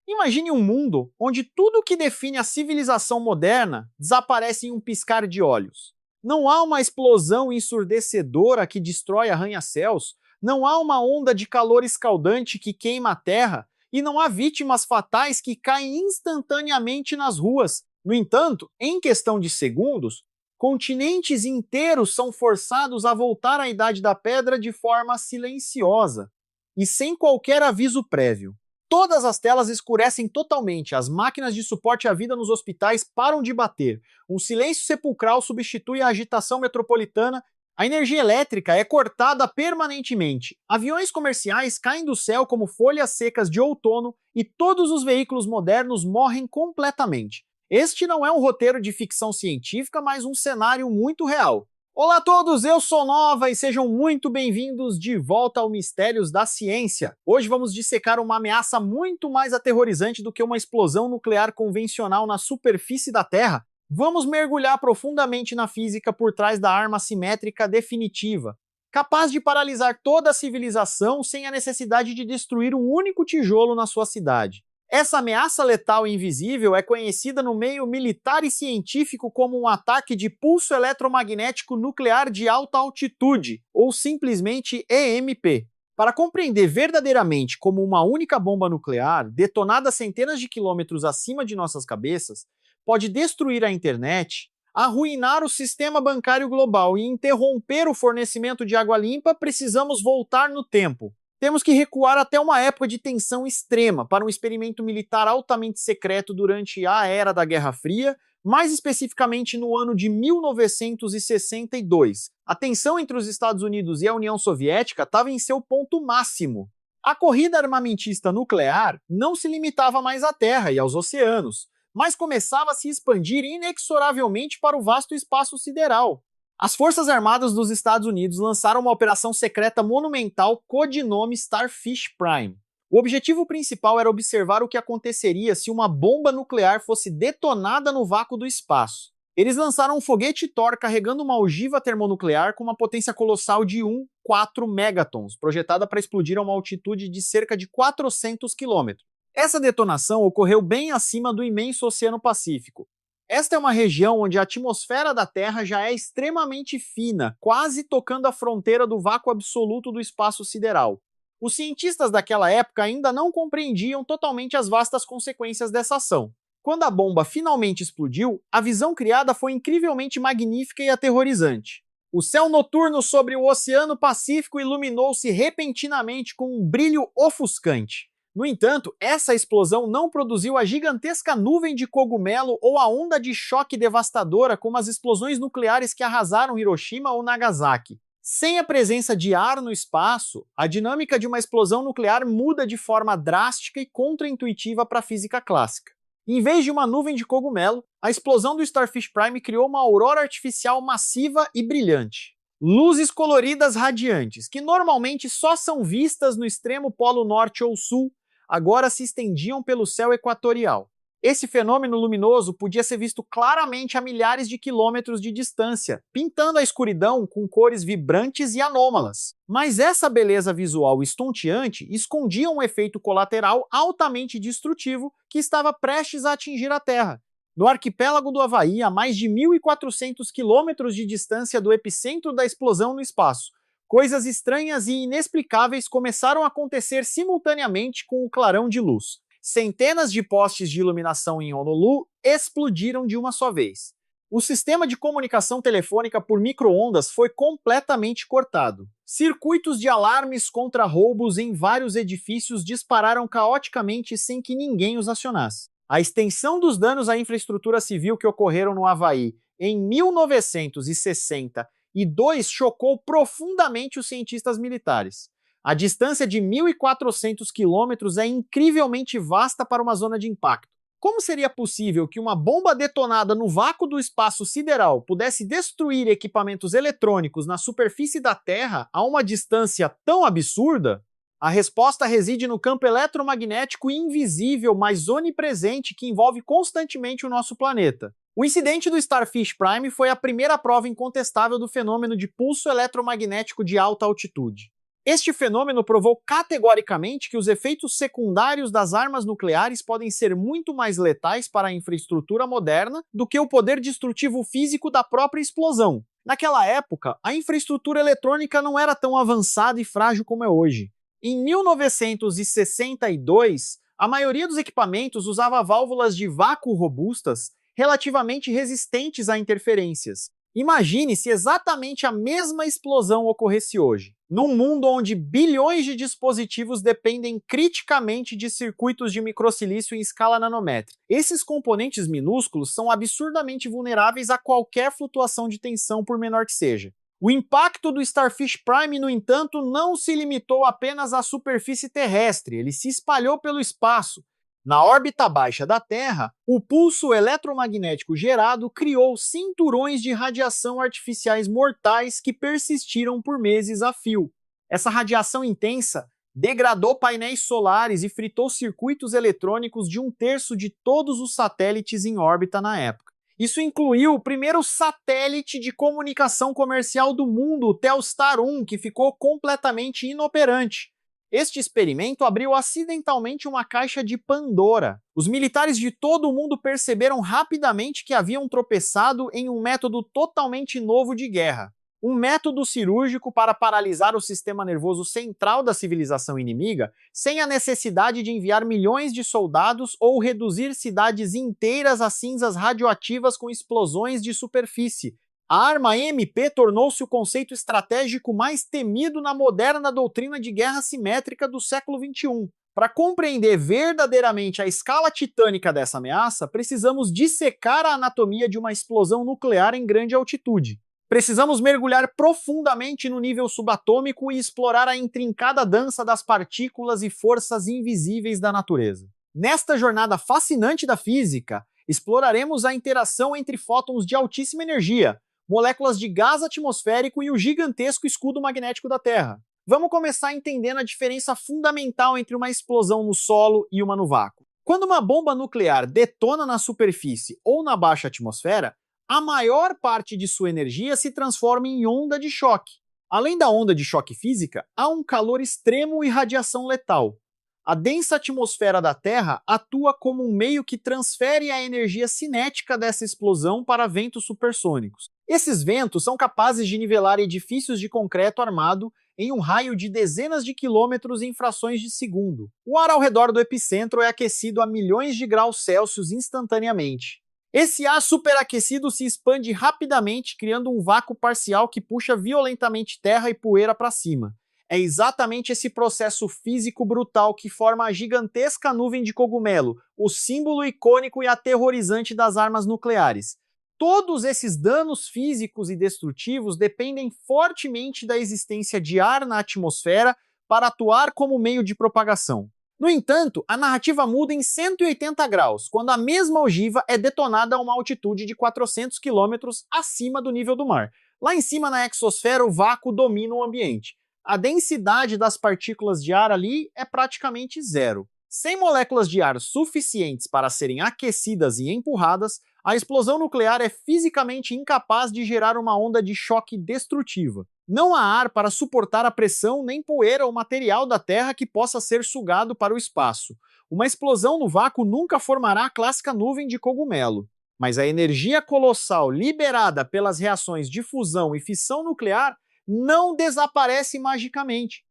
Imagine um mundo onde tudo que define a civilização moderna desaparece em um piscar de olhos. Não há uma explosão ensurdecedora que destrói arranha-céus, não há uma onda de calor escaldante que queima a terra, e não há vítimas fatais que caem instantaneamente nas ruas. No entanto, em questão de segundos, continentes inteiros são forçados a voltar à Idade da Pedra de forma silenciosa e sem qualquer aviso prévio. Todas as telas escurecem totalmente, as máquinas de suporte à vida nos hospitais param de bater, um silêncio sepulcral substitui a agitação metropolitana, a energia elétrica é cortada permanentemente, aviões comerciais caem do céu como folhas secas de outono e todos os veículos modernos morrem completamente. Este não é um roteiro de ficção científica, mas um cenário muito real. Olá a todos, eu sou Nova e sejam muito bem-vindos de volta ao Mistérios da Ciência. Hoje vamos dissecar uma ameaça muito mais aterrorizante do que uma explosão nuclear convencional na superfície da Terra. Vamos mergulhar profundamente na física por trás da arma assimétrica definitiva, capaz de paralisar toda a civilização sem a necessidade de destruir um único tijolo na sua cidade. Essa ameaça letal e invisível é conhecida no meio militar e científico como um ataque de pulso eletromagnético nuclear de alta altitude, ou simplesmente EMP. Para compreender verdadeiramente como uma única bomba nuclear, detonada centenas de quilômetros acima de nossas cabeças, pode destruir a internet, arruinar o sistema bancário global e interromper o fornecimento de água limpa, precisamos voltar no tempo. Temos que recuar até uma época de tensão extrema para um experimento militar altamente secreto durante a era da Guerra Fria, mais especificamente no ano de 1962. A tensão entre os Estados Unidos e a União Soviética estava em seu ponto máximo. A corrida armamentista nuclear não se limitava mais à Terra e aos oceanos, mas começava a se expandir inexoravelmente para o vasto espaço sideral. As Forças Armadas dos Estados Unidos lançaram uma operação secreta monumental codinome Starfish Prime. O objetivo principal era observar o que aconteceria se uma bomba nuclear fosse detonada no vácuo do espaço. Eles lançaram um foguete Thor carregando uma ogiva termonuclear com uma potência colossal de 1,4 megatons, projetada para explodir a uma altitude de cerca de 400 quilômetros. Essa detonação ocorreu bem acima do imenso Oceano Pacífico. Esta é uma região onde a atmosfera da Terra já é extremamente fina, quase tocando a fronteira do vácuo absoluto do espaço sideral. Os cientistas daquela época ainda não compreendiam totalmente as vastas consequências dessa ação. Quando a bomba finalmente explodiu, a visão criada foi incrivelmente magnífica e aterrorizante. O céu noturno sobre o Oceano Pacífico iluminou-se repentinamente com um brilho ofuscante. No entanto, essa explosão não produziu a gigantesca nuvem de cogumelo ou a onda de choque devastadora como as explosões nucleares que arrasaram Hiroshima ou Nagasaki. Sem a presença de ar no espaço, a dinâmica de uma explosão nuclear muda de forma drástica e contraintuitiva para a física clássica. Em vez de uma nuvem de cogumelo, a explosão do Starfish Prime criou uma aurora artificial massiva e brilhante. Luzes coloridas radiantes, que normalmente só são vistas no extremo polo norte ou sul, agora se estendiam pelo céu equatorial. Esse fenômeno luminoso podia ser visto claramente a milhares de quilômetros de distância, pintando a escuridão com cores vibrantes e anômalas. Mas essa beleza visual estonteante escondia um efeito colateral altamente destrutivo que estava prestes a atingir a Terra. No arquipélago do Havaí, a mais de 1.400 quilômetros de distância do epicentro da explosão no espaço, coisas estranhas e inexplicáveis começaram a acontecer simultaneamente com o clarão de luz. Centenas de postes de iluminação em Honolulu explodiram de uma só vez. O sistema de comunicação telefônica por micro-ondas foi completamente cortado. Circuitos de alarmes contra roubos em vários edifícios dispararam caoticamente sem que ninguém os acionasse. A extensão dos danos à infraestrutura civil que ocorreram no Havaí em 1962 chocou profundamente os cientistas militares. A distância de 1.400 quilômetros é incrivelmente vasta para uma zona de impacto. Como seria possível que uma bomba detonada no vácuo do espaço sideral pudesse destruir equipamentos eletrônicos na superfície da Terra a uma distância tão absurda? A resposta reside no campo eletromagnético invisível, mas onipresente, que envolve constantemente o nosso planeta. O incidente do Starfish Prime foi a primeira prova incontestável do fenômeno de pulso eletromagnético de alta altitude. Este fenômeno provou categoricamente que os efeitos secundários das armas nucleares podem ser muito mais letais para a infraestrutura moderna do que o poder destrutivo físico da própria explosão. Naquela época, a infraestrutura eletrônica não era tão avançada e frágil como é hoje. Em 1962, a maioria dos equipamentos usava válvulas de vácuo robustas, relativamente resistentes a interferências. Imagine se exatamente a mesma explosão ocorresse hoje, num mundo onde bilhões de dispositivos dependem criticamente de circuitos de microsilício em escala nanométrica. Esses componentes minúsculos são absurdamente vulneráveis a qualquer flutuação de tensão, por menor que seja. O impacto do Starfish Prime, no entanto, não se limitou apenas à superfície terrestre, ele se espalhou pelo espaço. Na órbita baixa da Terra, o pulso eletromagnético gerado criou cinturões de radiação artificiais mortais que persistiram por meses a fio. Essa radiação intensa degradou painéis solares e fritou circuitos eletrônicos de 1/3 de todos os satélites em órbita na época. Isso incluiu o primeiro satélite de comunicação comercial do mundo, o Telstar 1, que ficou completamente inoperante. Este experimento abriu acidentalmente uma caixa de Pandora. Os militares de todo o mundo perceberam rapidamente que haviam tropeçado em um método totalmente novo de guerra. Um método cirúrgico para paralisar o sistema nervoso central da civilização inimiga, sem a necessidade de enviar milhões de soldados ou reduzir cidades inteiras a cinzas radioativas com explosões de superfície. A arma MP tornou-se o conceito estratégico mais temido na moderna doutrina de guerra simétrica do século XXI. Para compreender verdadeiramente a escala titânica dessa ameaça, precisamos dissecar a anatomia de uma explosão nuclear em grande altitude. Precisamos mergulhar profundamente no nível subatômico e explorar a intrincada dança das partículas e forças invisíveis da natureza. Nesta jornada fascinante da física, exploraremos a interação entre fótons de altíssima energia, moléculas de gás atmosférico e o gigantesco escudo magnético da Terra. Vamos começar entendendo a diferença fundamental entre uma explosão no solo e uma no vácuo. Quando uma bomba nuclear detona na superfície ou na baixa atmosfera, a maior parte de sua energia se transforma em onda de choque. Além da onda de choque física, há um calor extremo e radiação letal. A densa atmosfera da Terra atua como um meio que transfere a energia cinética dessa explosão para ventos supersônicos. Esses ventos são capazes de nivelar edifícios de concreto armado em um raio de dezenas de quilômetros em frações de segundo. O ar ao redor do epicentro é aquecido a milhões de graus Celsius instantaneamente. Esse ar superaquecido se expande rapidamente, criando um vácuo parcial que puxa violentamente terra e poeira para cima. É exatamente esse processo físico brutal que forma a gigantesca nuvem de cogumelo, o símbolo icônico e aterrorizante das armas nucleares. Todos esses danos físicos e destrutivos dependem fortemente da existência de ar na atmosfera para atuar como meio de propagação. No entanto, a narrativa muda em 180 graus, quando a mesma ogiva é detonada a uma altitude de 400 km acima do nível do mar. Lá em cima na exosfera, o vácuo domina o ambiente. A densidade das partículas de ar ali é praticamente zero. Sem moléculas de ar suficientes para serem aquecidas e empurradas, a explosão nuclear é fisicamente incapaz de gerar uma onda de choque destrutiva. Não há ar para suportar a pressão nem poeira ou material da Terra que possa ser sugado para o espaço. Uma explosão no vácuo nunca formará a clássica nuvem de cogumelo. Mas a energia colossal liberada pelas reações de fusão e fissão nuclear não desaparece magicamente.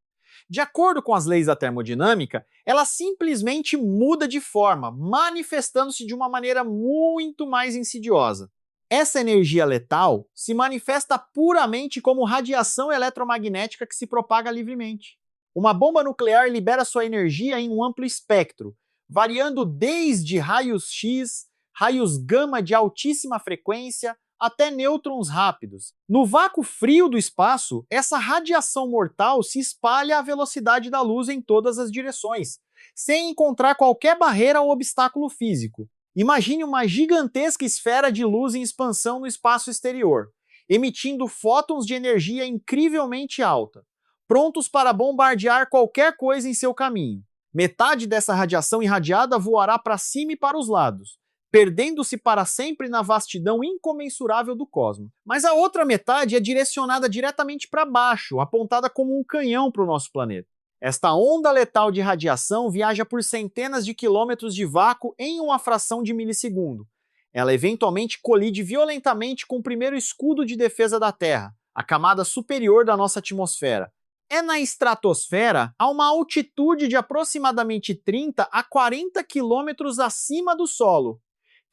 De acordo com as leis da termodinâmica, ela simplesmente muda de forma, manifestando-se de uma maneira muito mais insidiosa. Essa energia letal se manifesta puramente como radiação eletromagnética que se propaga livremente. Uma bomba nuclear libera sua energia em um amplo espectro, variando desde raios X, raios gama de altíssima frequência, até nêutrons rápidos. No vácuo frio do espaço, essa radiação mortal se espalha à velocidade da luz em todas as direções, sem encontrar qualquer barreira ou obstáculo físico. Imagine uma gigantesca esfera de luz em expansão no espaço exterior, emitindo fótons de energia incrivelmente alta, prontos para bombardear qualquer coisa em seu caminho. Metade dessa radiação irradiada voará para cima e para os lados, perdendo-se para sempre na vastidão incomensurável do cosmos. Mas a outra metade é direcionada diretamente para baixo, apontada como um canhão para o nosso planeta. Esta onda letal de radiação viaja por centenas de quilômetros de vácuo em uma fração de milissegundo. Ela eventualmente colide violentamente com o primeiro escudo de defesa da Terra, a camada superior da nossa atmosfera. É na estratosfera, a uma altitude de aproximadamente 30 a 40 quilômetros acima do solo,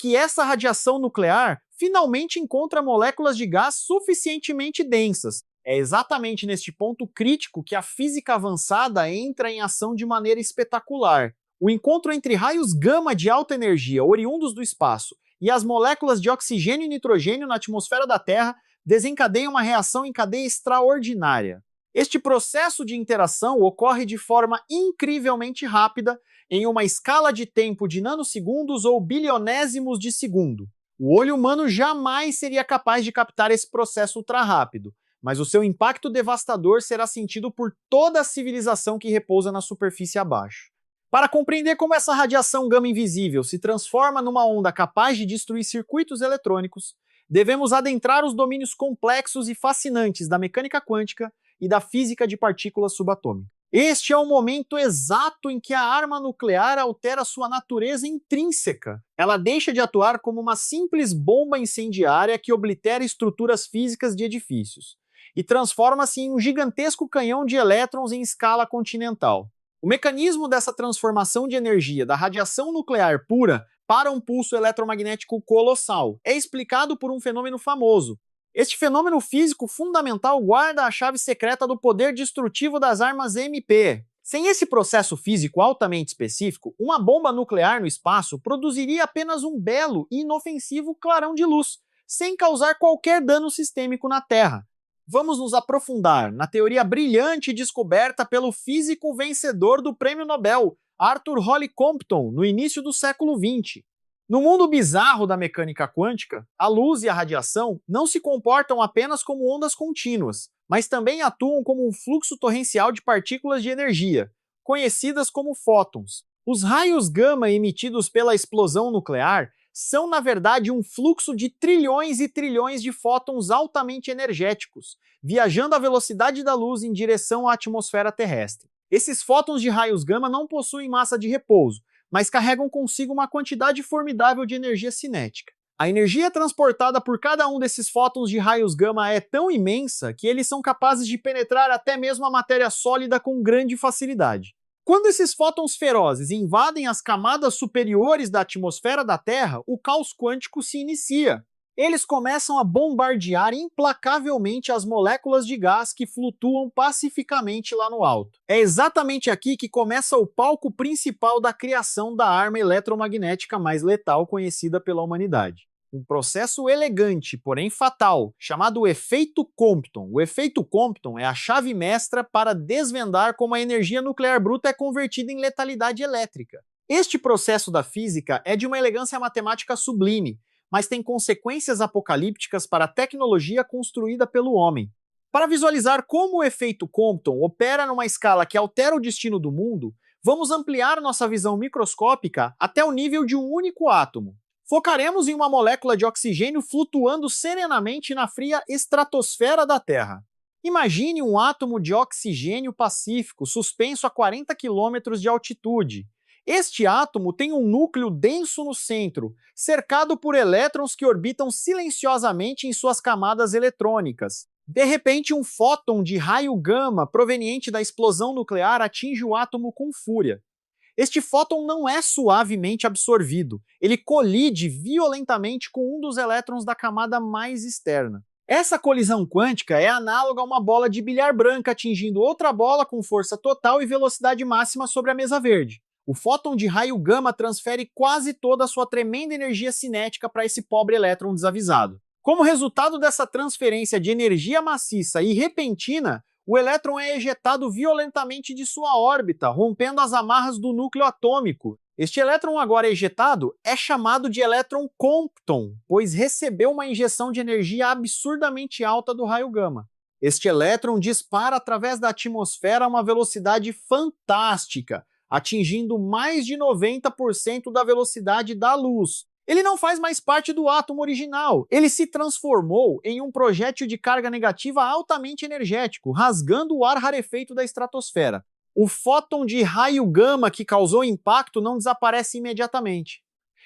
que essa radiação nuclear finalmente encontra moléculas de gás suficientemente densas. É exatamente neste ponto crítico que a física avançada entra em ação de maneira espetacular. O encontro entre raios gama de alta energia oriundos do espaço e as moléculas de oxigênio e nitrogênio na atmosfera da Terra desencadeia uma reação em cadeia extraordinária. Este processo de interação ocorre de forma incrivelmente rápida, em uma escala de tempo de nanosegundos ou bilionésimos de segundo. O olho humano jamais seria capaz de captar esse processo ultra-rápido, mas o seu impacto devastador será sentido por toda a civilização que repousa na superfície abaixo. Para compreender como essa radiação gama invisível se transforma numa onda capaz de destruir circuitos eletrônicos, devemos adentrar os domínios complexos e fascinantes da mecânica quântica e da física de partículas subatômicas. Este é o momento exato em que a arma nuclear altera sua natureza intrínseca. Ela deixa de atuar como uma simples bomba incendiária que oblitera estruturas físicas de edifícios e transforma-se em um gigantesco canhão de elétrons em escala continental. O mecanismo dessa transformação de energia da radiação nuclear pura para um pulso eletromagnético colossal é explicado por um fenômeno famoso. Este fenômeno físico fundamental guarda a chave secreta do poder destrutivo das armas MP. Sem esse processo físico altamente específico, uma bomba nuclear no espaço produziria apenas um belo e inofensivo clarão de luz, sem causar qualquer dano sistêmico na Terra. Vamos nos aprofundar na teoria brilhante descoberta pelo físico vencedor do Prêmio Nobel, Arthur Holly Compton, no início do século XX. No mundo bizarro da mecânica quântica, a luz e a radiação não se comportam apenas como ondas contínuas, mas também atuam como um fluxo torrencial de partículas de energia, conhecidas como fótons. Os raios gama emitidos pela explosão nuclear são, na verdade, um fluxo de trilhões e trilhões de fótons altamente energéticos, viajando à velocidade da luz em direção à atmosfera terrestre. Esses fótons de raios gama não possuem massa de repouso, mas carregam consigo uma quantidade formidável de energia cinética. A energia transportada por cada um desses fótons de raios gama é tão imensa que eles são capazes de penetrar até mesmo a matéria sólida com grande facilidade. Quando esses fótons ferozes invadem as camadas superiores da atmosfera da Terra, o caos quântico se inicia. Eles começam a bombardear implacavelmente as moléculas de gás que flutuam pacificamente lá no alto. É exatamente aqui que começa o palco principal da criação da arma eletromagnética mais letal conhecida pela humanidade. Um processo elegante, porém fatal, chamado efeito Compton. O efeito Compton é a chave mestra para desvendar como a energia nuclear bruta é convertida em letalidade elétrica. Este processo da física é de uma elegância matemática sublime, mas tem consequências apocalípticas para a tecnologia construída pelo homem. Para visualizar como o efeito Compton opera numa escala que altera o destino do mundo, vamos ampliar nossa visão microscópica até o nível de um único átomo. Focaremos em uma molécula de oxigênio flutuando serenamente na fria estratosfera da Terra. Imagine um átomo de oxigênio pacífico suspenso a 40 km de altitude. Este átomo tem um núcleo denso no centro, cercado por elétrons que orbitam silenciosamente em suas camadas eletrônicas. De repente, um fóton de raio gama proveniente da explosão nuclear atinge o átomo com fúria. Este fóton não é suavemente absorvido, ele colide violentamente com um dos elétrons da camada mais externa. Essa colisão quântica é análoga a uma bola de bilhar branca atingindo outra bola com força total e velocidade máxima sobre a mesa verde. O fóton de raio gama transfere quase toda a sua tremenda energia cinética para esse pobre elétron desavisado. Como resultado dessa transferência de energia maciça e repentina, o elétron é ejetado violentamente de sua órbita, rompendo as amarras do núcleo atômico. Este elétron agora ejetado é chamado de elétron Compton, pois recebeu uma injeção de energia absurdamente alta do raio gama. Este elétron dispara através da atmosfera a uma velocidade fantástica, atingindo mais de 90% da velocidade da luz. Ele não faz mais parte do átomo original. Ele se transformou em um projétil de carga negativa altamente energético, rasgando o ar rarefeito da estratosfera. O fóton de raio gama que causou impacto não desaparece imediatamente.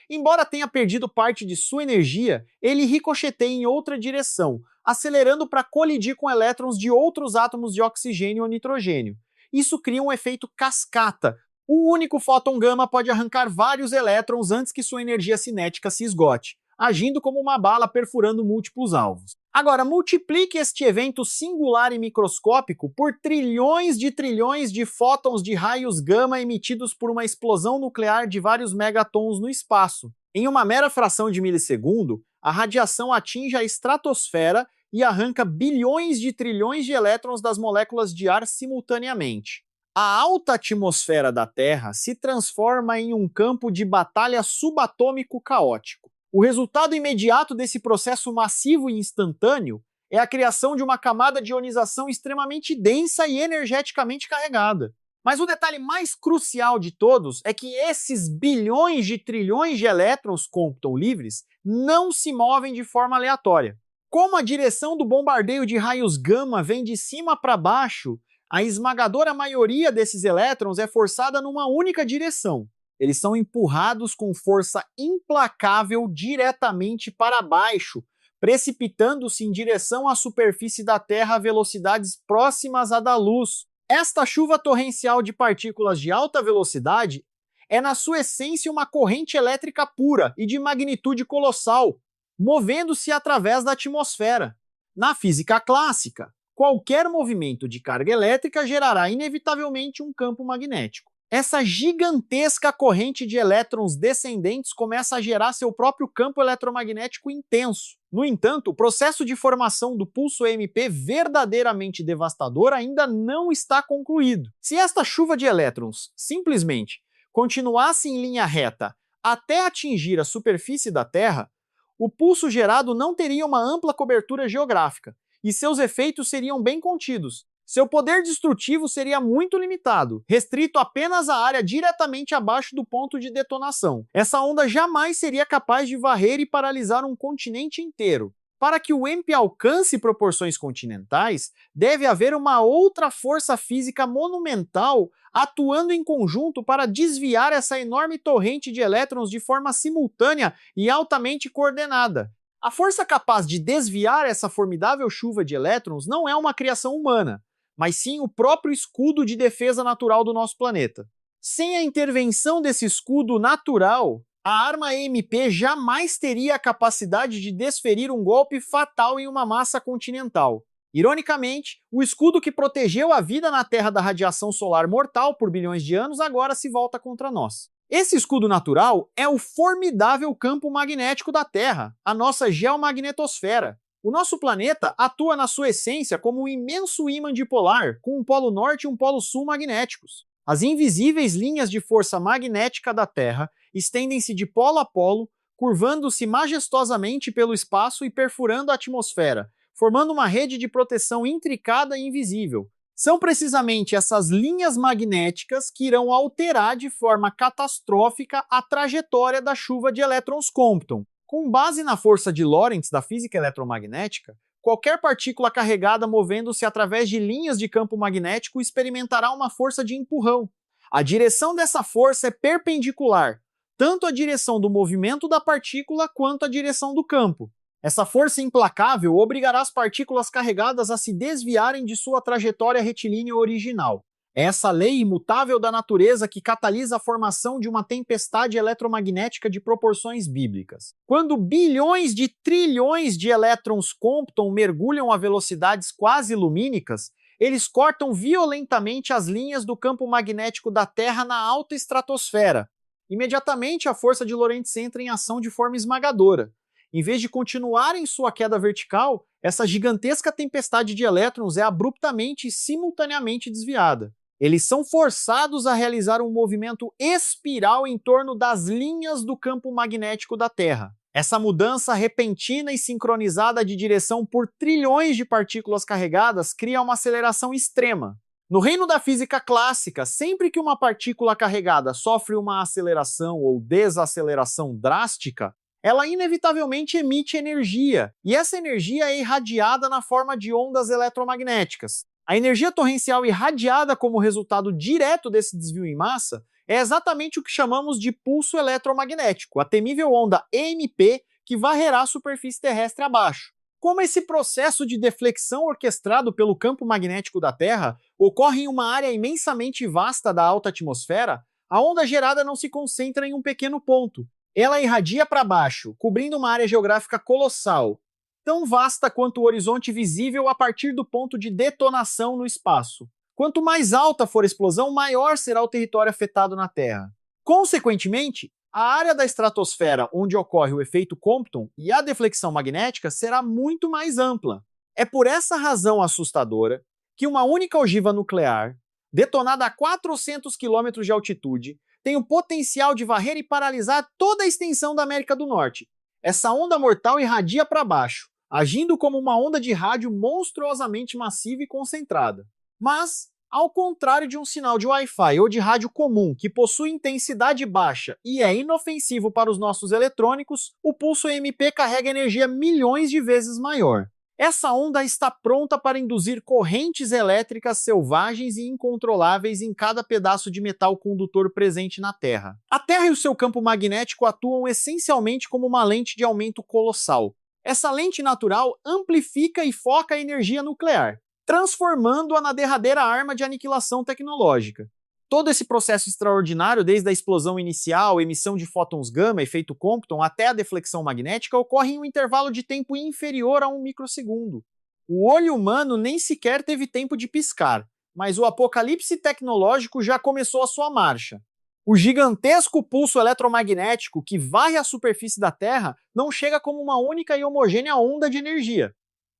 Embora tenha perdido parte de sua energia, ele ricocheteia em outra direção, acelerando para colidir com elétrons de outros átomos de oxigênio ou nitrogênio. Isso cria um efeito cascata. Um único fóton gama pode arrancar vários elétrons antes que sua energia cinética se esgote, agindo como uma bala perfurando múltiplos alvos. Agora, multiplique este evento singular e microscópico por trilhões de fótons de raios gama emitidos por uma explosão nuclear de vários megatons no espaço. Em uma mera fração de milissegundo, a radiação atinge a estratosfera e arranca bilhões de trilhões de elétrons das moléculas de ar simultaneamente. A alta atmosfera da Terra se transforma em um campo de batalha subatômico caótico. O resultado imediato desse processo massivo e instantâneo é a criação de uma camada de ionização extremamente densa e energeticamente carregada. Mas o detalhe mais crucial de todos é que esses bilhões de trilhões de elétrons Compton livres não se movem de forma aleatória. Como a direção do bombardeio de raios gama vem de cima para baixo, a esmagadora maioria desses elétrons é forçada numa única direção. Eles são empurrados com força implacável diretamente para baixo, precipitando-se em direção à superfície da Terra a velocidades próximas à da luz. Esta chuva torrencial de partículas de alta velocidade é, na sua essência, uma corrente elétrica pura e de magnitude colossal, movendo-se através da atmosfera. Na física clássica, qualquer movimento de carga elétrica gerará inevitavelmente um campo magnético. Essa gigantesca corrente de elétrons descendentes começa a gerar seu próprio campo eletromagnético intenso. No entanto, o processo de formação do pulso EMP verdadeiramente devastador ainda não está concluído. Se esta chuva de elétrons simplesmente continuasse em linha reta até atingir a superfície da Terra, o pulso gerado não teria uma ampla cobertura geográfica, e seus efeitos seriam bem contidos. Seu poder destrutivo seria muito limitado, restrito apenas à área diretamente abaixo do ponto de detonação. Essa onda jamais seria capaz de varrer e paralisar um continente inteiro. Para que o EMP alcance proporções continentais, deve haver uma outra força física monumental atuando em conjunto para desviar essa enorme torrente de elétrons de forma simultânea e altamente coordenada. A força capaz de desviar essa formidável chuva de elétrons não é uma criação humana, mas sim o próprio escudo de defesa natural do nosso planeta. Sem a intervenção desse escudo natural, a arma EMP jamais teria a capacidade de desferir um golpe fatal em uma massa continental. Ironicamente, o escudo que protegeu a vida na Terra da radiação solar mortal por bilhões de anos agora se volta contra nós. Esse escudo natural é o formidável campo magnético da Terra, a nossa geomagnetosfera. O nosso planeta atua na sua essência como um imenso ímã dipolar, com um polo norte e um polo sul magnéticos. As invisíveis linhas de força magnética da Terra estendem-se de polo a polo, curvando-se majestosamente pelo espaço e perfurando a atmosfera, formando uma rede de proteção intricada e invisível. São precisamente essas linhas magnéticas que irão alterar de forma catastrófica a trajetória da chuva de elétrons Compton. Com base na força de Lorentz da física eletromagnética, qualquer partícula carregada movendo-se através de linhas de campo magnético experimentará uma força de empurrão. A direção dessa força é perpendicular, tanto à direção do movimento da partícula quanto à direção do campo. Essa força implacável obrigará as partículas carregadas a se desviarem de sua trajetória retilínea original. É essa lei imutável da natureza que catalisa a formação de uma tempestade eletromagnética de proporções bíblicas. Quando bilhões de trilhões de elétrons Compton mergulham a velocidades quase lumínicas, eles cortam violentamente as linhas do campo magnético da Terra na alta estratosfera. Imediatamente, a força de Lorentz entra em ação de forma esmagadora. Em vez de continuar em sua queda vertical, essa gigantesca tempestade de elétrons é abruptamente e simultaneamente desviada. Eles são forçados a realizar um movimento espiral em torno das linhas do campo magnético da Terra. Essa mudança repentina e sincronizada de direção por trilhões de partículas carregadas cria uma aceleração extrema. No reino da física clássica, sempre que uma partícula carregada sofre uma aceleração ou desaceleração drástica, ela inevitavelmente emite energia, e essa energia é irradiada na forma de ondas eletromagnéticas. A energia torrencial irradiada como resultado direto desse desvio em massa é exatamente o que chamamos de pulso eletromagnético, a temível onda EMP que varrerá a superfície terrestre abaixo. Como esse processo de deflexão orquestrado pelo campo magnético da Terra ocorre em uma área imensamente vasta da alta atmosfera, a onda gerada não se concentra em um pequeno ponto. Ela irradia para baixo, cobrindo uma área geográfica colossal, tão vasta quanto o horizonte visível a partir do ponto de detonação no espaço. Quanto mais alta for a explosão, maior será o território afetado na Terra. Consequentemente, a área da estratosfera onde ocorre o efeito Compton e a deflexão magnética será muito mais ampla. É por essa razão assustadora que uma única ogiva nuclear, detonada a 400 km de altitude, tem o potencial de varrer e paralisar toda a extensão da América do Norte. Essa onda mortal irradia para baixo, agindo como uma onda de rádio monstruosamente massiva e concentrada. Mas, ao contrário de um sinal de Wi-Fi ou de rádio comum que possui intensidade baixa e é inofensivo para os nossos eletrônicos, o pulso EMP carrega energia milhões de vezes maior. Essa onda está pronta para induzir correntes elétricas selvagens e incontroláveis em cada pedaço de metal condutor presente na Terra. A Terra e o seu campo magnético atuam essencialmente como uma lente de aumento colossal. Essa lente natural amplifica e foca a energia nuclear, transformando-a na derradeira arma de aniquilação tecnológica. Todo esse processo extraordinário, desde a explosão inicial, emissão de fótons gama, efeito Compton, até a deflexão magnética, ocorre em um intervalo de tempo inferior a 1 microsegundo. O olho humano nem sequer teve tempo de piscar, mas o apocalipse tecnológico já começou a sua marcha. O gigantesco pulso eletromagnético que varre a superfície da Terra não chega como uma única e homogênea onda de energia.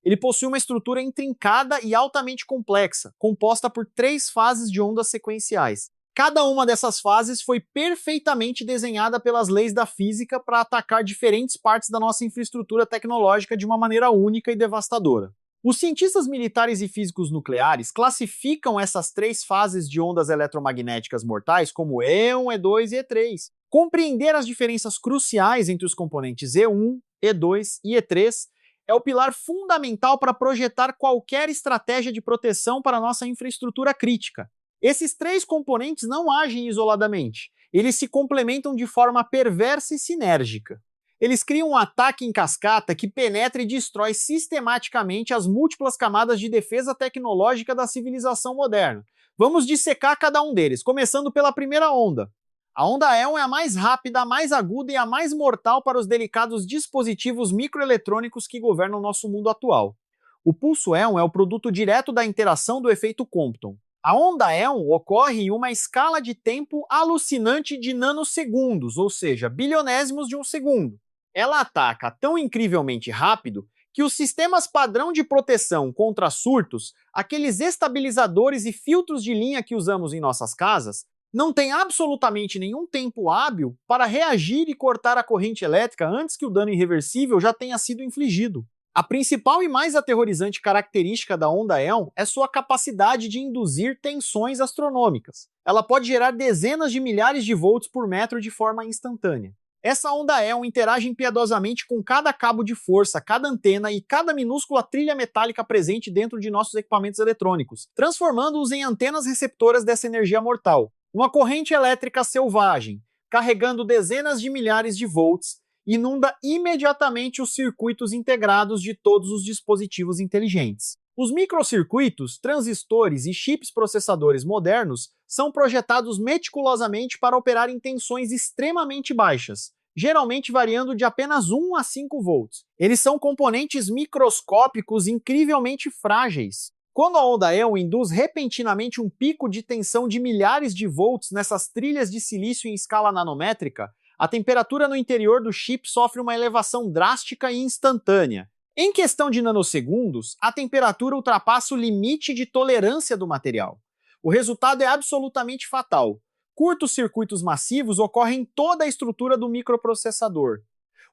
Ele possui uma estrutura intrincada e altamente complexa, composta por 3 fases de ondas sequenciais. Cada uma dessas fases foi perfeitamente desenhada pelas leis da física para atacar diferentes partes da nossa infraestrutura tecnológica de uma maneira única e devastadora. Os cientistas militares e físicos nucleares classificam essas 3 fases de ondas eletromagnéticas mortais como E1, E2 e E3. Compreender as diferenças cruciais entre os componentes E1, E2 e E3 é o pilar fundamental para projetar qualquer estratégia de proteção para nossa infraestrutura crítica. Esses 3 componentes não agem isoladamente, eles se complementam de forma perversa e sinérgica. Eles criam um ataque em cascata que penetra e destrói sistematicamente as múltiplas camadas de defesa tecnológica da civilização moderna. Vamos dissecar cada um deles, começando pela primeira onda. A onda EON é a mais rápida, a mais aguda e a mais mortal para os delicados dispositivos microeletrônicos que governam nosso mundo atual. O pulso EON é o produto direto da interação do efeito Compton. A onda EON ocorre em uma escala de tempo alucinante de nanosegundos, ou seja, bilionésimos de um segundo. Ela ataca tão incrivelmente rápido que os sistemas padrão de proteção contra surtos, aqueles estabilizadores e filtros de linha que usamos em nossas casas, não têm absolutamente nenhum tempo hábil para reagir e cortar a corrente elétrica antes que o dano irreversível já tenha sido infligido. A principal e mais aterrorizante característica da onda EON é sua capacidade de induzir tensões astronômicas. Ela pode gerar dezenas de milhares de volts por metro de forma instantânea. Essa onda EON interage impiedosamente com cada cabo de força, cada antena e cada minúscula trilha metálica presente dentro de nossos equipamentos eletrônicos, transformando-os em antenas receptoras dessa energia mortal. Uma corrente elétrica selvagem, carregando dezenas de milhares de volts, inunda imediatamente os circuitos integrados de todos os dispositivos inteligentes. Os microcircuitos, transistores e chips processadores modernos são projetados meticulosamente para operar em tensões extremamente baixas, geralmente variando de apenas 1 a 5 volts. Eles são componentes microscópicos incrivelmente frágeis. Quando a onda EON induz repentinamente um pico de tensão de milhares de volts nessas trilhas de silício em escala nanométrica, a temperatura no interior do chip sofre uma elevação drástica e instantânea. Em questão de nanosegundos, a temperatura ultrapassa o limite de tolerância do material. O resultado é absolutamente fatal. Curtos circuitos massivos ocorrem em toda a estrutura do microprocessador.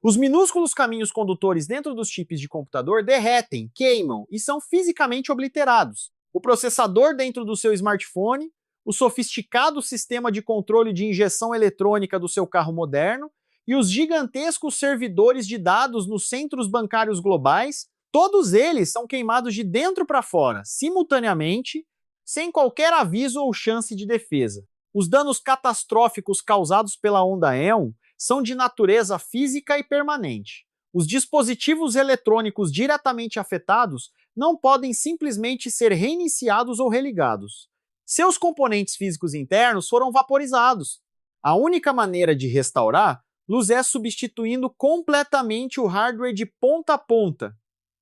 Os minúsculos caminhos condutores dentro dos chips de computador derretem, queimam e são fisicamente obliterados. O processador dentro do seu smartphone, o sofisticado sistema de controle de injeção eletrônica do seu carro moderno e os gigantescos servidores de dados nos centros bancários globais, todos eles são queimados de dentro para fora, simultaneamente, sem qualquer aviso ou chance de defesa. Os danos catastróficos causados pela onda Éon são de natureza física e permanente. Os dispositivos eletrônicos diretamente afetados não podem simplesmente ser reiniciados ou religados. Seus componentes físicos internos foram vaporizados. A única maneira de restaurar los é substituindo completamente o hardware de ponta a ponta.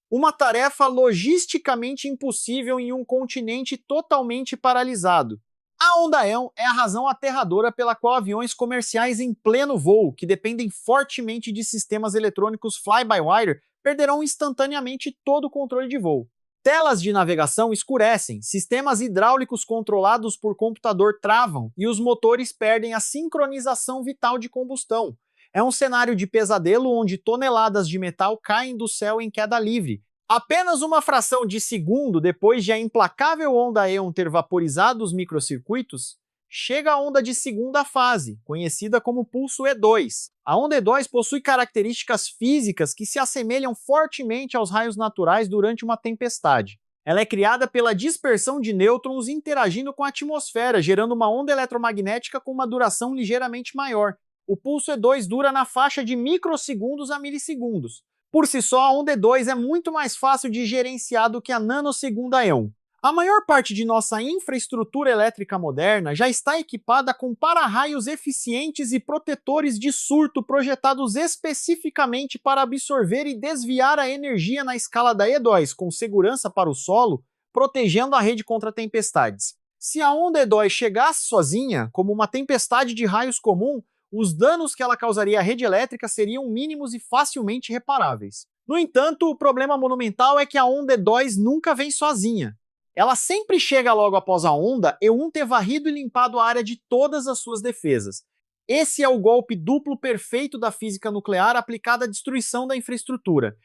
Uma tarefa logisticamente impossível em um continente totalmente paralisado. A onda Éon é a razão aterradora pela qual aviões comerciais em pleno voo, que dependem fortemente de sistemas eletrônicos fly-by-wire, perderão instantaneamente todo o controle de voo. Telas de navegação escurecem, sistemas hidráulicos controlados por computador travam e os motores perdem a sincronização vital de combustão. É um cenário de pesadelo onde toneladas de metal caem do céu em queda livre. Apenas uma fração de segundo depois de a implacável onda Éon ter vaporizado os microcircuitos, chega a onda de segunda fase, conhecida como pulso E2. A onda E2 possui características físicas que se assemelham fortemente aos raios naturais durante uma tempestade. Ela é criada pela dispersão de nêutrons interagindo com a atmosfera, gerando uma onda eletromagnética com uma duração ligeiramente maior. O pulso E2 dura na faixa de microsegundos a milissegundos. Por si só, a onda E2 é muito mais fácil de gerenciar do que a nanosegunda Éon. A maior parte de nossa infraestrutura elétrica moderna já está equipada com para-raios eficientes e protetores de surto projetados especificamente para absorver e desviar a energia na escala da E2 com segurança para o solo, protegendo a rede contra tempestades. Se a onda E2 chegasse sozinha, como uma tempestade de raios comum, os danos que ela causaria à rede elétrica seriam mínimos e facilmente reparáveis. No entanto, o problema monumental é que a onda E2 nunca vem sozinha. Ela sempre chega logo após a onda E1 ter varrido e limpado a área de todas as suas defesas. Esse é o golpe duplo perfeito da física nuclear aplicada à destruição da infraestrutura.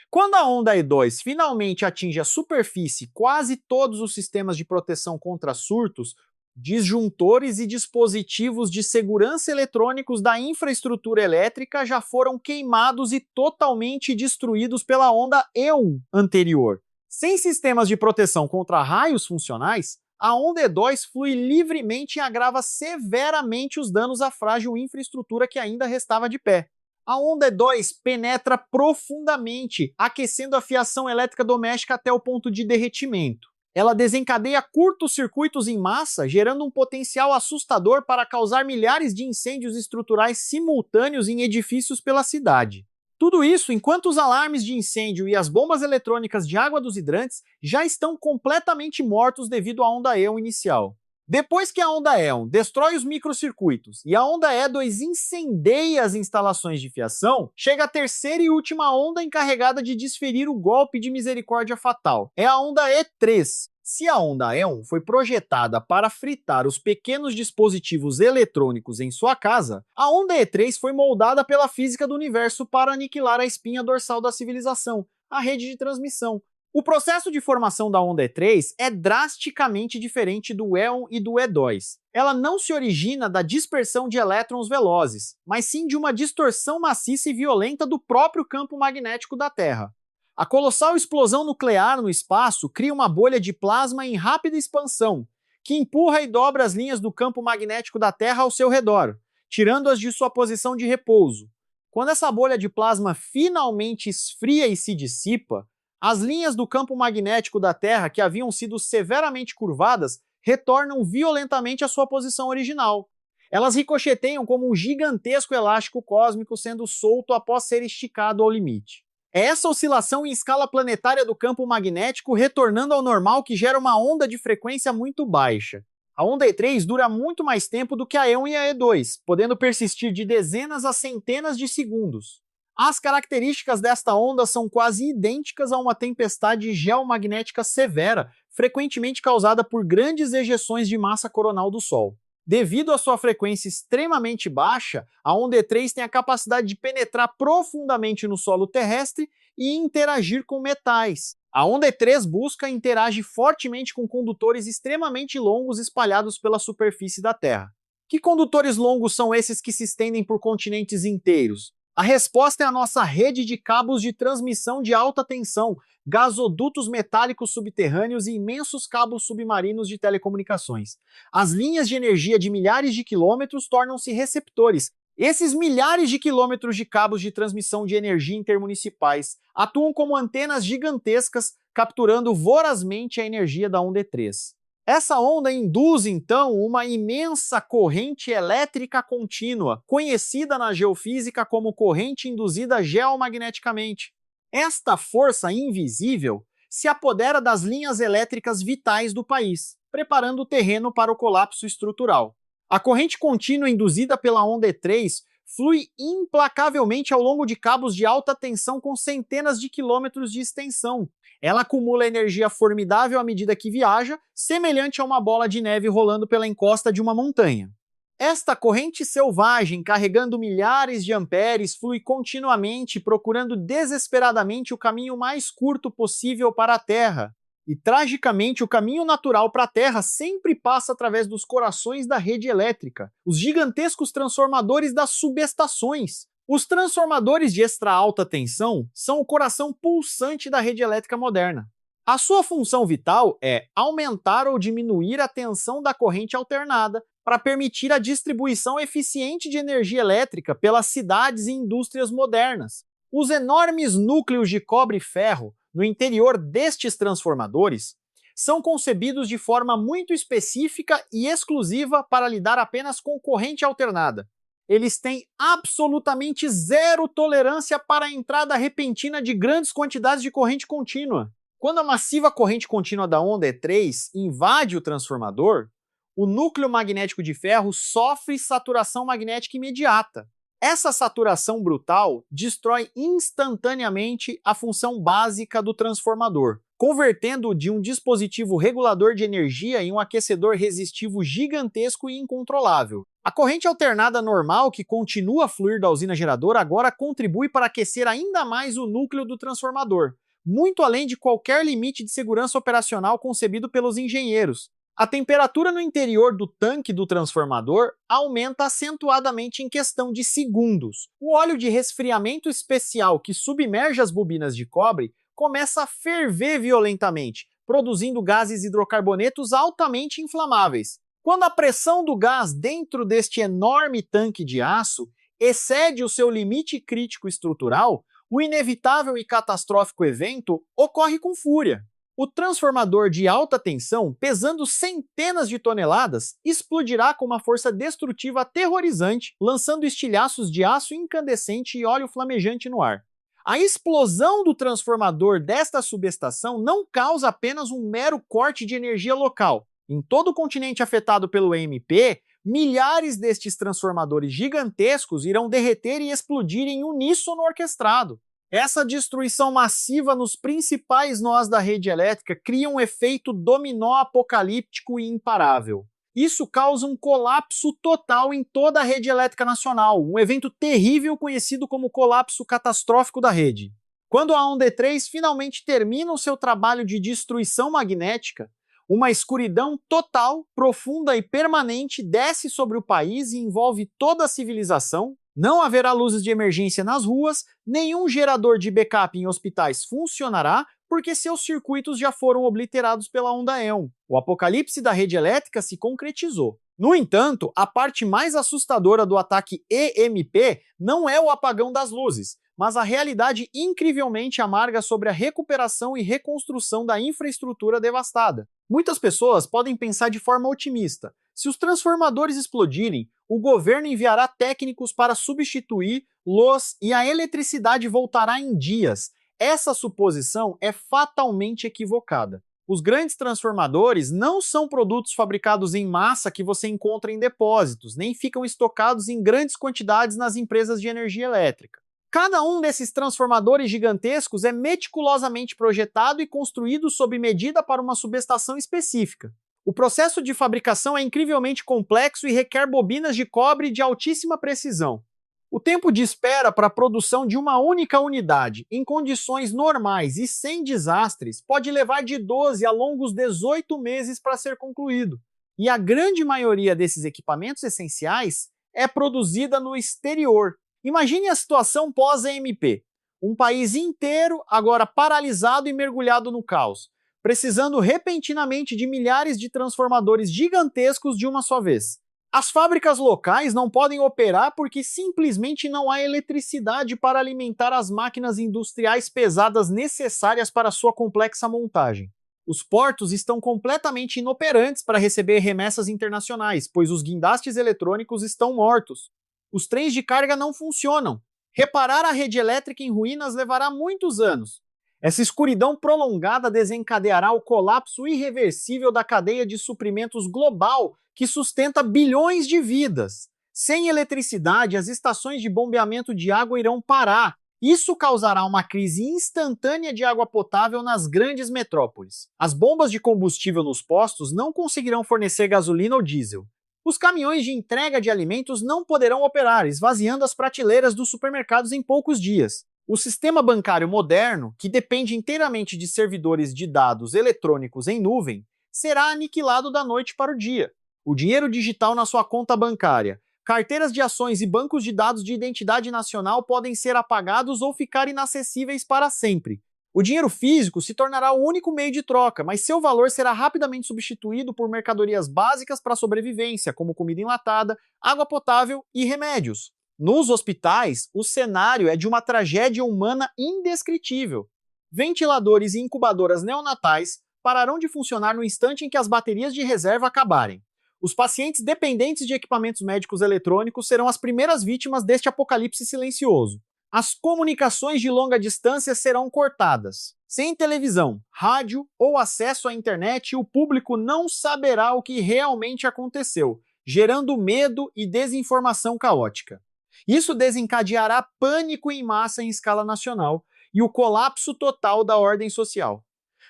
Quando a onda E2 finalmente atinge a superfície, quase todos os sistemas de proteção contra surtos, disjuntores e dispositivos de segurança eletrônicos da infraestrutura elétrica já foram queimados e totalmente destruídos pela onda Éon anterior. Sem sistemas de proteção contra raios funcionais, a onda E2 flui livremente e agrava severamente os danos à frágil infraestrutura que ainda restava de pé. A onda E2 penetra profundamente, aquecendo a fiação elétrica doméstica até o ponto de derretimento. Ela desencadeia curtos-circuitos em massa, gerando um potencial assustador para causar milhares de incêndios estruturais simultâneos em edifícios pela cidade. Tudo isso enquanto os alarmes de incêndio e as bombas eletrônicas de água dos hidrantes já estão completamente mortos devido à onda Éon inicial. Depois que a onda Éon destrói os microcircuitos e a onda E2 incendeia as instalações de fiação, chega a terceira e última onda encarregada de desferir o golpe de misericórdia fatal. É a onda E3. Se a onda Éon foi projetada para fritar os pequenos dispositivos eletrônicos em sua casa, a onda E3 foi moldada pela física do universo para aniquilar a espinha dorsal da civilização, a rede de transmissão. O processo de formação da onda E3 é drasticamente diferente do Éon e do E2. Ela não se origina da dispersão de elétrons velozes, mas sim de uma distorção maciça e violenta do próprio campo magnético da Terra. A colossal explosão nuclear no espaço cria uma bolha de plasma em rápida expansão, que empurra e dobra as linhas do campo magnético da Terra ao seu redor, tirando-as de sua posição de repouso. Quando essa bolha de plasma finalmente esfria e se dissipa, as linhas do campo magnético da Terra, que haviam sido severamente curvadas, retornam violentamente à sua posição original. Elas ricocheteiam como um gigantesco elástico cósmico sendo solto após ser esticado ao limite. É essa oscilação em escala planetária do campo magnético retornando ao normal que gera uma onda de frequência muito baixa. A onda E3 dura muito mais tempo do que a Éon e a E2, podendo persistir de dezenas a centenas de segundos. As características desta onda são quase idênticas a uma tempestade geomagnética severa, frequentemente causada por grandes ejeções de massa coronal do Sol. Devido à sua frequência extremamente baixa, a onda E3 tem a capacidade de penetrar profundamente no solo terrestre e interagir com metais. A onda E3 busca e interage fortemente com condutores extremamente longos espalhados pela superfície da Terra. Que condutores longos são esses que se estendem por continentes inteiros? A resposta é a nossa rede de cabos de transmissão de alta tensão, gasodutos metálicos subterrâneos e imensos cabos submarinos de telecomunicações. As linhas de energia de milhares de quilômetros tornam-se receptores. Esses milhares de quilômetros de cabos de transmissão de energia intermunicipais atuam como antenas gigantescas, capturando vorazmente a energia da onda E3. Essa onda induz, então, uma imensa corrente elétrica contínua, conhecida na geofísica como corrente induzida geomagneticamente. Esta força invisível se apodera das linhas elétricas vitais do país, preparando o terreno para o colapso estrutural. A corrente contínua induzida pela onda E3 flui implacavelmente ao longo de cabos de alta tensão com centenas de quilômetros de extensão. Ela acumula energia formidável à medida que viaja, semelhante a uma bola de neve rolando pela encosta de uma montanha. Esta corrente selvagem, carregando milhares de amperes, flui continuamente, procurando desesperadamente o caminho mais curto possível para a Terra. E, tragicamente, o caminho natural para a Terra sempre passa através dos corações da rede elétrica, os gigantescos transformadores das subestações. Os transformadores de extra alta tensão são o coração pulsante da rede elétrica moderna. A sua função vital é aumentar ou diminuir a tensão da corrente alternada para permitir a distribuição eficiente de energia elétrica pelas cidades e indústrias modernas. Os enormes núcleos de cobre e ferro no interior destes transformadores são concebidos de forma muito específica e exclusiva para lidar apenas com corrente alternada. Eles têm absolutamente zero tolerância para a entrada repentina de grandes quantidades de corrente contínua. Quando a massiva corrente contínua da onda E3 invade o transformador, o núcleo magnético de ferro sofre saturação magnética imediata. Essa saturação brutal destrói instantaneamente a função básica do transformador, convertendo-o de um dispositivo regulador de energia em um aquecedor resistivo gigantesco e incontrolável. A corrente alternada normal que continua a fluir da usina geradora agora contribui para aquecer ainda mais o núcleo do transformador, muito além de qualquer limite de segurança operacional concebido pelos engenheiros. A temperatura no interior do tanque do transformador aumenta acentuadamente em questão de segundos. O óleo de resfriamento especial que submerge as bobinas de cobre começa a ferver violentamente, produzindo gases hidrocarbonetos altamente inflamáveis. Quando a pressão do gás dentro deste enorme tanque de aço excede o seu limite crítico estrutural, o inevitável e catastrófico evento ocorre com fúria. O transformador de alta tensão, pesando centenas de toneladas, explodirá com uma força destrutiva aterrorizante, lançando estilhaços de aço incandescente e óleo flamejante no ar. A explosão do transformador desta subestação não causa apenas um mero corte de energia local. Em todo o continente afetado pelo EMP, milhares destes transformadores gigantescos irão derreter e explodir em uníssono orquestrado. Essa destruição massiva nos principais nós da rede elétrica cria um efeito dominó apocalíptico e imparável. Isso causa um colapso total em toda a rede elétrica nacional, um evento terrível conhecido como colapso catastrófico da rede. Quando a onda E3 finalmente termina o seu trabalho de destruição magnética, uma escuridão total, profunda e permanente desce sobre o país e envolve toda a civilização. Não haverá luzes de emergência nas ruas, nenhum gerador de backup em hospitais funcionará, porque seus circuitos já foram obliterados pela onda EON. O apocalipse da rede elétrica se concretizou. No entanto, a parte mais assustadora do ataque EMP não é o apagão das luzes, mas a realidade incrivelmente amarga sobre a recuperação e reconstrução da infraestrutura devastada. Muitas pessoas podem pensar de forma otimista. Se os transformadores explodirem, o governo enviará técnicos para substituí-los e a eletricidade voltará em dias. Essa suposição é fatalmente equivocada. Os grandes transformadores não são produtos fabricados em massa que você encontra em depósitos, nem ficam estocados em grandes quantidades nas empresas de energia elétrica. Cada um desses transformadores gigantescos é meticulosamente projetado e construído sob medida para uma subestação específica. O processo de fabricação é incrivelmente complexo e requer bobinas de cobre de altíssima precisão. O tempo de espera para a produção de uma única unidade, em condições normais e sem desastres, pode levar de 12 a longos 18 meses para ser concluído. E a grande maioria desses equipamentos essenciais é produzida no exterior. Imagine a situação pós-EMP. Um país inteiro agora paralisado e mergulhado no caos, precisando repentinamente de milhares de transformadores gigantescos de uma só vez. As fábricas locais não podem operar porque simplesmente não há eletricidade para alimentar as máquinas industriais pesadas necessárias para sua complexa montagem. Os portos estão completamente inoperantes para receber remessas internacionais, pois os guindastes eletrônicos estão mortos. Os trens de carga não funcionam. Reparar a rede elétrica em ruínas levará muitos anos. Essa escuridão prolongada desencadeará o colapso irreversível da cadeia de suprimentos global que sustenta bilhões de vidas. Sem eletricidade, as estações de bombeamento de água irão parar. Isso causará uma crise instantânea de água potável nas grandes metrópoles. As bombas de combustível nos postos não conseguirão fornecer gasolina ou diesel. Os caminhões de entrega de alimentos não poderão operar, esvaziando as prateleiras dos supermercados em poucos dias. O sistema bancário moderno, que depende inteiramente de servidores de dados eletrônicos em nuvem, será aniquilado da noite para o dia. O dinheiro digital na sua conta bancária, carteiras de ações e bancos de dados de identidade nacional podem ser apagados ou ficar inacessíveis para sempre. O dinheiro físico se tornará o único meio de troca, mas seu valor será rapidamente substituído por mercadorias básicas para a sobrevivência, como comida enlatada, água potável e remédios. Nos hospitais, o cenário é de uma tragédia humana indescritível. Ventiladores e incubadoras neonatais pararão de funcionar no instante em que as baterias de reserva acabarem. Os pacientes dependentes de equipamentos médicos eletrônicos serão as primeiras vítimas deste apocalipse silencioso. As comunicações de longa distância serão cortadas. Sem televisão, rádio ou acesso à internet, o público não saberá o que realmente aconteceu, gerando medo e desinformação caótica. Isso desencadeará pânico em massa em escala nacional e o colapso total da ordem social.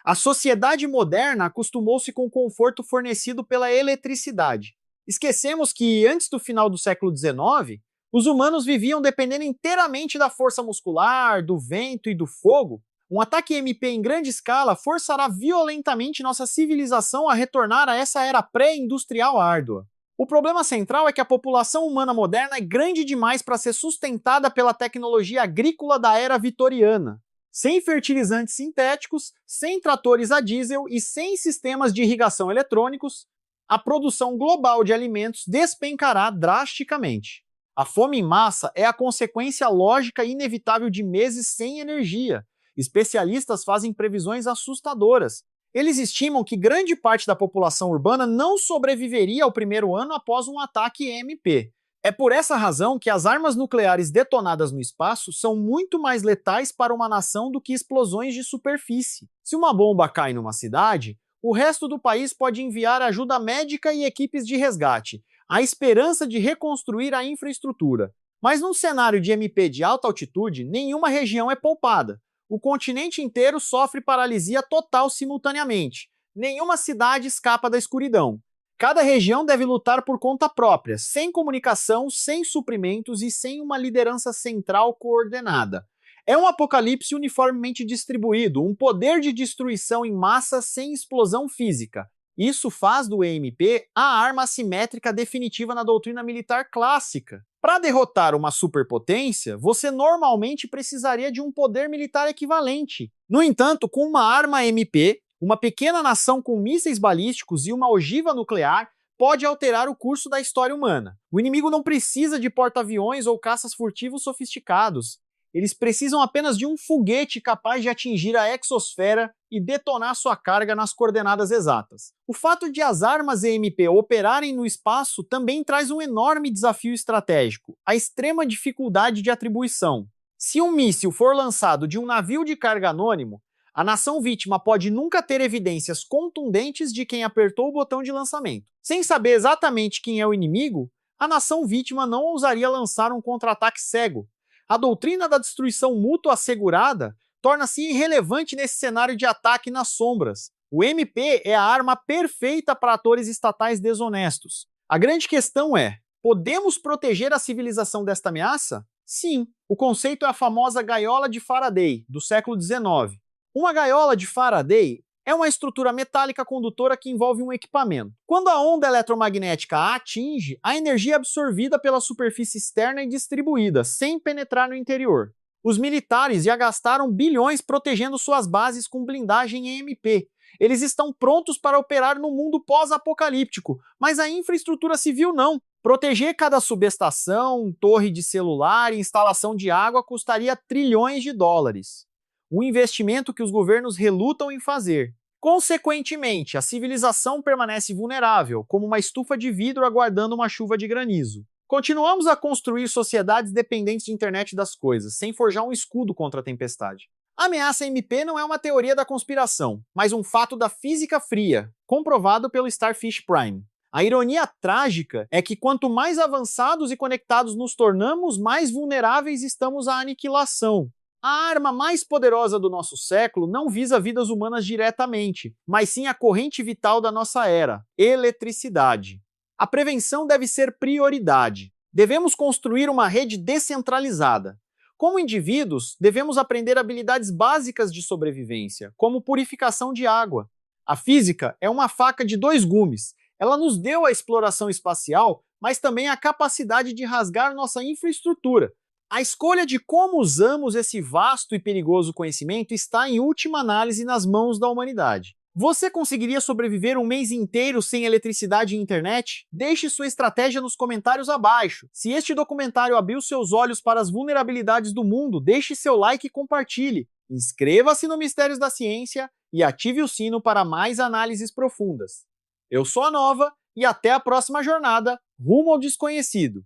A sociedade moderna acostumou-se com o conforto fornecido pela eletricidade. Esquecemos que, antes do final do século XIX, os humanos viviam dependendo inteiramente da força muscular, do vento e do fogo. Um ataque EMP em grande escala forçará violentamente nossa civilização a retornar a essa era pré-industrial árdua. O problema central é que a população humana moderna é grande demais para ser sustentada pela tecnologia agrícola da era vitoriana. Sem fertilizantes sintéticos, sem tratores a diesel e sem sistemas de irrigação eletrônicos, a produção global de alimentos despencará drasticamente. A fome em massa é a consequência lógica e inevitável de meses sem energia. Especialistas fazem previsões assustadoras. Eles estimam que grande parte da população urbana não sobreviveria ao primeiro ano após um ataque EMP. É por essa razão que as armas nucleares detonadas no espaço são muito mais letais para uma nação do que explosões de superfície. Se uma bomba cai numa cidade, o resto do país pode enviar ajuda médica e equipes de resgate, a esperança de reconstruir a infraestrutura. Mas num cenário de EMP de alta altitude, nenhuma região é poupada. O continente inteiro sofre paralisia total simultaneamente. Nenhuma cidade escapa da escuridão. Cada região deve lutar por conta própria, sem comunicação, sem suprimentos e sem uma liderança central coordenada. É um apocalipse uniformemente distribuído, um poder de destruição em massa sem explosão física. Isso faz do EMP a arma assimétrica definitiva na doutrina militar clássica. Para derrotar uma superpotência, você normalmente precisaria de um poder militar equivalente. No entanto, com uma arma EMP, uma pequena nação com mísseis balísticos e uma ogiva nuclear pode alterar o curso da história humana. O inimigo não precisa de porta-aviões ou caças furtivos sofisticados. Eles precisam apenas de um foguete capaz de atingir a exosfera e detonar sua carga nas coordenadas exatas. O fato de as armas EMP operarem no espaço também traz um enorme desafio estratégico, a extrema dificuldade de atribuição. Se um míssil for lançado de um navio de carga anônimo, a nação vítima pode nunca ter evidências contundentes de quem apertou o botão de lançamento. Sem saber exatamente quem é o inimigo, a nação vítima não ousaria lançar um contra-ataque cego. A doutrina da destruição mútua assegurada torna-se irrelevante nesse cenário de ataque nas sombras. O MP é a arma perfeita para atores estatais desonestos. A grande questão é, podemos proteger a civilização desta ameaça? Sim, o conceito é a famosa gaiola de Faraday, do século XIX. Uma gaiola de Faraday É uma estrutura metálica condutora que envolve um equipamento. Quando a onda eletromagnética a atinge, a energia é absorvida pela superfície externa e distribuída, sem penetrar no interior. Os militares já gastaram bilhões protegendo suas bases com blindagem EMP. Eles estão prontos para operar no mundo pós-apocalíptico, mas a infraestrutura civil não. Proteger cada subestação, torre de celular e instalação de água custaria trilhões de dólares. Um investimento que os governos relutam em fazer. Consequentemente, a civilização permanece vulnerável, como uma estufa de vidro aguardando uma chuva de granizo. Continuamos a construir sociedades dependentes de internet das coisas, sem forjar um escudo contra a tempestade. A ameaça MP não é uma teoria da conspiração, mas um fato da física fria, comprovado pelo Starfish Prime. A ironia trágica é que quanto mais avançados e conectados nos tornamos, mais vulneráveis estamos à aniquilação. A arma mais poderosa do nosso século não visa vidas humanas diretamente, mas sim a corrente vital da nossa era, eletricidade. A prevenção deve ser prioridade. Devemos construir uma rede descentralizada. Como indivíduos, devemos aprender habilidades básicas de sobrevivência, como purificação de água. A física é uma faca de dois gumes. Ela nos deu a exploração espacial, mas também a capacidade de rasgar nossa infraestrutura. A escolha de como usamos esse vasto e perigoso conhecimento está, em última análise, nas mãos da humanidade. Você conseguiria sobreviver um mês inteiro sem eletricidade e internet? Deixe sua estratégia nos comentários abaixo. Se este documentário abriu seus olhos para as vulnerabilidades do mundo, deixe seu like e compartilhe. Inscreva-se no Mistérios da Ciência e ative o sino para mais análises profundas. Eu sou a Nova e até a próxima jornada rumo ao desconhecido.